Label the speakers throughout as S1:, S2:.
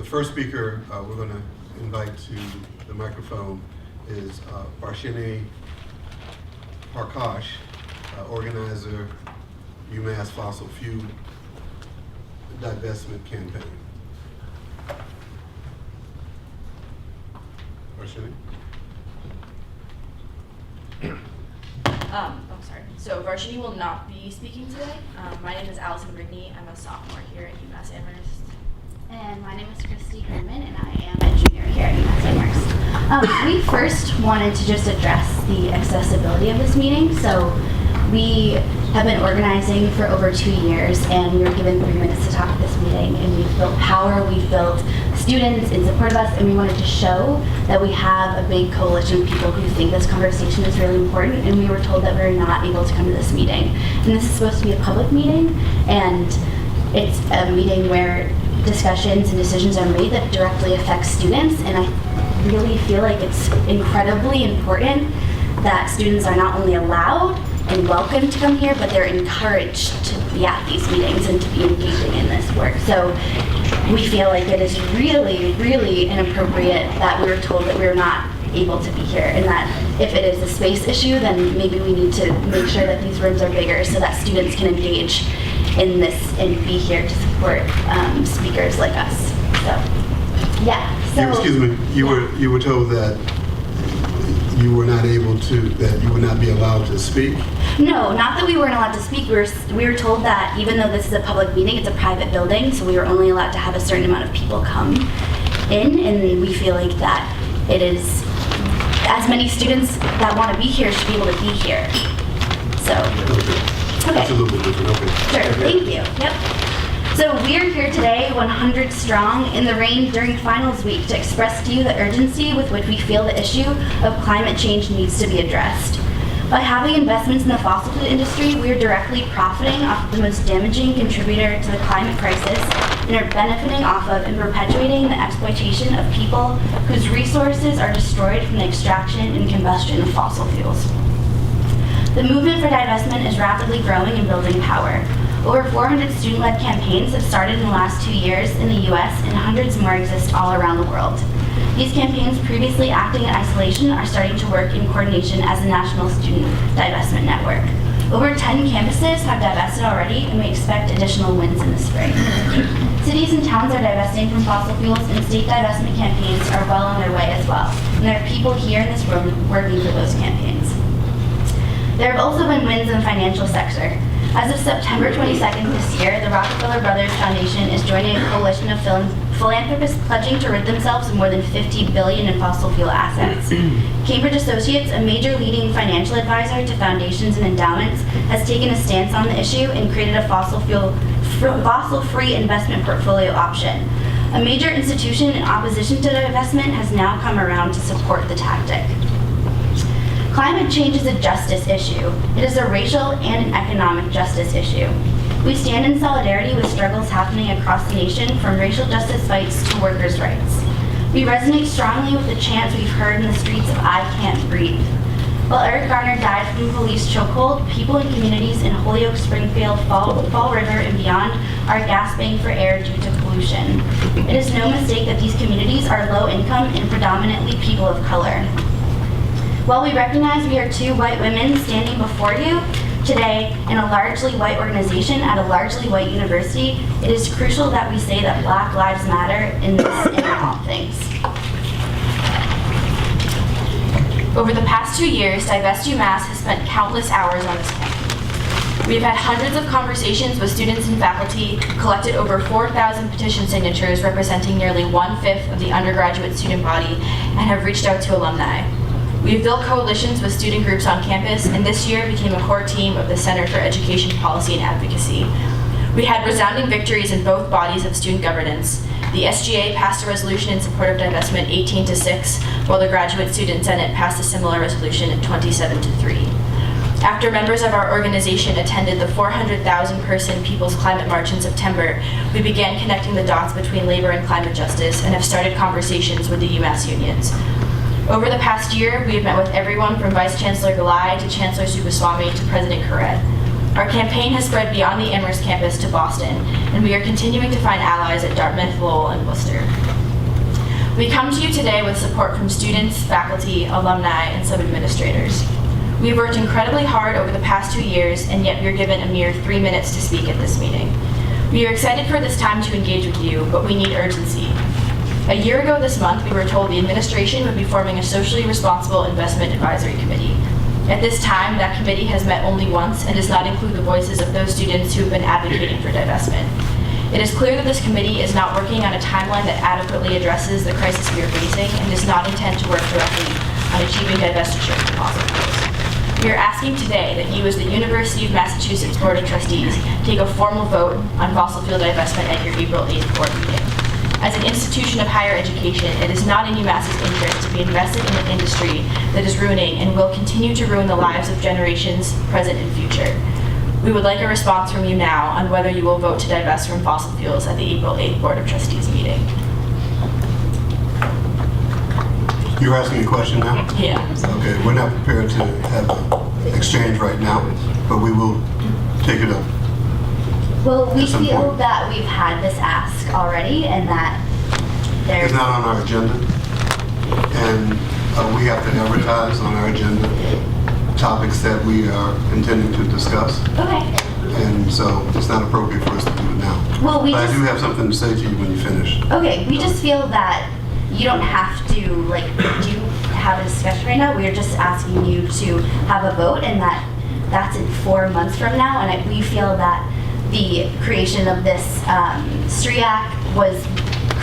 S1: The first speaker we're going to invite to the microphone is Varshini Parkash, organizer, UMASS Fossil Fuel Divestment Campaign. Varshini?
S2: Sorry. So Varshini will not be speaking today. My name is Allison Rigney. I'm a sophomore here at UMass Amherst.
S3: And my name is Christy Herman, and I am a junior here at UMass Amherst. We first wanted to just address the accessibility of this meeting. So we have been organizing for over 2 years, and we were given 3 minutes to talk at this meeting. And we've built power, we've built students in support of us, and we wanted to show that we have a big coalition of people who think this conversation is really important, and we were told that we were not able to come to this meeting. And this is supposed to be a public meeting, and it's a meeting where discussions and decisions are made that directly affect students, and I really feel like it's incredibly important that students are not only allowed and welcome to come here, but they're encouraged to be at these meetings and to be engaging in this work. So we feel like it is really, really inappropriate that we were told that we're not able to be here, and that if it is a space issue, then maybe we need to make sure that these rooms are bigger so that students can engage in this and be here to support speakers like us. So, yeah. So,
S1: Excuse me. You were told that you were not able to, that you would not be allowed to speak?
S3: No, not that we weren't allowed to speak. We were told that even though this is a public meeting, it's a private building, so we were only allowed to have a certain amount of people come in, and we feel like that it is, as many students that want to be here should be able to be here. So, okay.
S1: That's a little bit different, okay.
S3: Sure, thank you, yep. So we are here today, 100 strong, in the rain during finals week to express to you the urgency with which we feel the issue of climate change needs to be addressed. By having investments in the fossil fuel industry, we are directly profiting off of the most damaging contributor to the climate crisis and are benefiting off of and perpetuating the exploitation of people whose resources are destroyed from the extraction and combustion of fossil fuels. The movement for divestment is rapidly growing and building power. Over 400 student-led campaigns have started in the last 2 years in the US, and hundreds more exist all around the world. These campaigns, previously acting in isolation, are starting to work in coordination as a national student divestment network. Over 10 campuses have divested already, and we expect additional wins in the spring. Cities and towns are divesting from fossil fuels, and state divestment campaigns are well on their way as well. And there are people here in this room working for those campaigns. There have also been wins in the financial sector. As of September 22nd this year, the Rockefeller Brothers Foundation is joining a coalition of philanthropists pledging to rid themselves of more than $50 billion in fossil fuel assets. Cambridge Associates, a major leading financial advisor to foundations and endowments, has taken a stance on the issue and created a fossil-free investment portfolio option. A major institution in opposition to divestment has now come around to support the tactic. Climate change is a justice issue. It is a racial and an economic justice issue. We stand in solidarity with struggles happening across the nation, from racial justice fights to workers' rights. We resonate strongly with the chants we've heard in the streets of "I can't breathe." While Eric Garner died from a police chokehold, people in communities in Holyoke, Springfield, Fall River, and beyond are gasping for air due to pollution. It is no mistake that these communities are low income and predominantly people of color. While we recognize we are 2 white women standing before you today in a largely white organization at a largely white university, it is crucial that we say that Black Lives Matter in this and in all things.
S2: Over the past 2 years, DIVEST UMass has spent countless hours on this campaign. We've had hundreds of conversations with students and faculty, collected over 4,000 petition signatures representing nearly 1/5 of the undergraduate student body, and have reached out to alumni. We've built coalitions with student groups on campus, and this year became a core team of the Center for Education Policy and Advocacy. We had resounding victories in both bodies of student governance. The SGA passed a resolution in support of divestment 18-6, while the Graduate Student Senate passed a similar resolution 27-3. After members of our organization attended the 400,000-person People's Climate March in September, we began connecting the dots between labor and climate justice and have started conversations with the UMass unions. Over the past year, we have met with everyone from Vice Chancellor Galai to Chancellor Subaswamy to President Corret. Our campaign has spread beyond the Amherst campus to Boston, and we are continuing to find allies at Dartmouth, Lowell, and Worcester. We come to you today with support from students, faculty, alumni, and some administrators. We have worked incredibly hard over the past 2 years, and yet we are given a mere 3 minutes to speak at this meeting. We are excited for this time to engage with you, but we need urgency. A year ago this month, we were told the administration would be forming a socially responsible investment advisory committee. At this time, that committee has met only once and does not include the voices of those students who have been advocating for divestment. It is clear that this committee is not working on a timeline that adequately addresses the crisis we are facing and does not intend to work directly on achieving divestiture of fossil fuels. We are asking today that you, as the University of Massachusetts Board of Trustees, take a formal vote on fossil fuel divestment at your April 8th board meeting. As an institution of higher education, it is not in UMass's interest to be invested in an industry that is ruining and will continue to ruin the lives of generations present and future. We would like a response from you now on whether you will vote to divest from fossil fuels at the April 8th Board of Trustees meeting.
S1: You're asking a question now?
S2: Yeah.
S1: Okay, we're not prepared to have an exchange right now, but we will take it up.
S3: Well, we
S1: At some
S3: feel
S1: point.
S3: that we've had this ask already and that there's...
S1: It's not on our agenda, and we have to advertise on our agenda topics that we are intending to discuss,
S3: Okay.
S1: and so it's not appropriate for us to do it now.
S3: Well, we
S1: But I
S3: just...
S1: do have something to say to you when you finish.
S3: Okay, we just feel that you don't have to, like, do have a discussion right now. We're just asking you to have a vote, and that's in 4 months from now, and we feel that the creation of this STRIAC was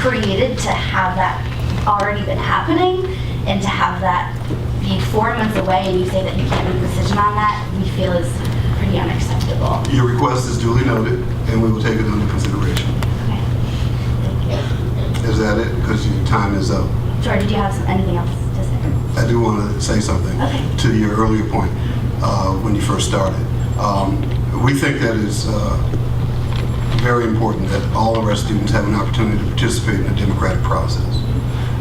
S3: created to have that already been happening, and to have that be 4 months away and you say that you can't make a decision on that, we feel is pretty unacceptable.
S1: Your request is duly noted, and we will take it under consideration.
S3: Okay. Thank you.
S1: Is that it? Because your time is up.
S3: George, did you have anything else to say?
S1: I do want to say something
S3: Okay.
S1: to your earlier point when you first started. We think that it's very important that all of our students have an opportunity to participate in the democratic process,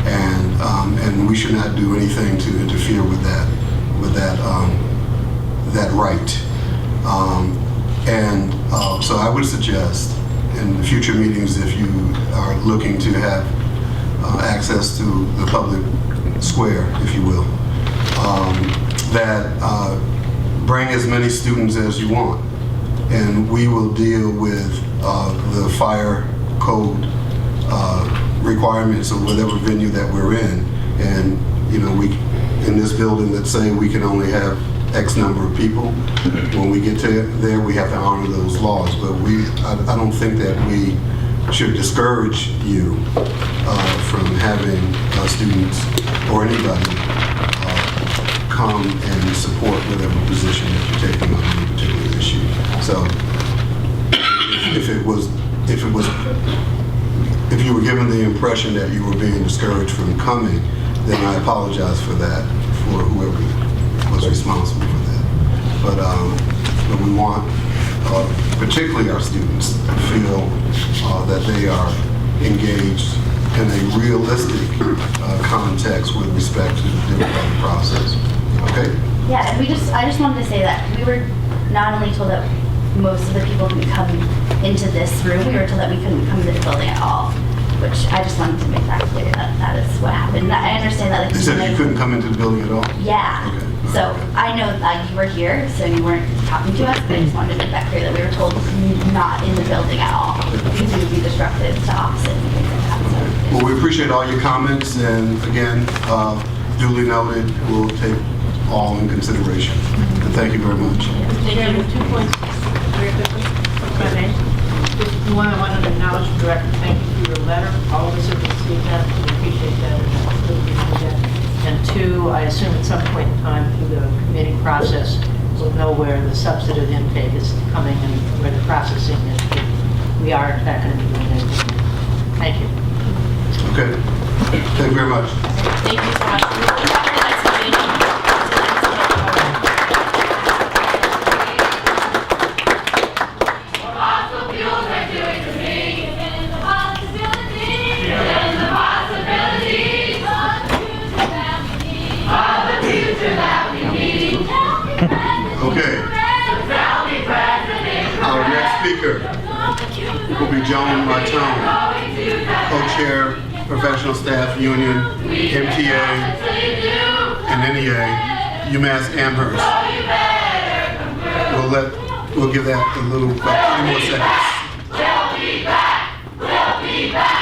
S1: and we should not do anything to interfere with that right. So I would suggest in future meetings, if you are looking to have access to the public square, if you will, that bring as many students as you want, and we will deal with the fire code requirements of whatever venue that we're in. And you know, we in this building, let's say we can only have X number of people. When we get to there, we have to honor those laws. But I don't think that we should discourage you from having students or anybody come and support whatever position that you're taking on any particular issue. So if you were given the impression that you were being discouraged from coming, then I apologize for that, for whoever was responsible for that. But we want, particularly our students, to feel that they are engaged in a realistic context with respect to the democratic process. Okay?
S3: Yeah, and I just wanted to say that we were not only told that most of the people couldn't come into this room, we were told that we couldn't come into the building at all, which I just wanted to make that clear, that that is what happened. I understand that. Like,
S1: They said you couldn't come into the building at all?
S3: Yeah.
S1: Okay.
S3: So I know that you were here, so you weren't talking to us, but I just wanted to make that clear that we were told not in the building at all, because we would be disruptive to offices and things like that. So.
S1: Well, we appreciate all your comments, and again, duly noted, we'll take all in consideration. And thank you very much.
S4: Chairman, 2 points very quickly. If I may. Just one, I wanted to acknowledge the director. Thank you for your letter. All of us have received that. We appreciate that. And 2, I assume at some point in time through the committee process, we'll know where the substantive intake is coming and where the processing is. We are, in fact, going to be doing it. Thank you.
S1: Okay. Thank you very much.
S2: Thank you so much. We'll be back for the next meeting.
S1: Okay. Joan Martone, co-chair, Professional Staff Union, MTA, and NEA, UMASS Amherst. We'll give that a little, about 20 more seconds.
S5: We'll be back. We'll be back.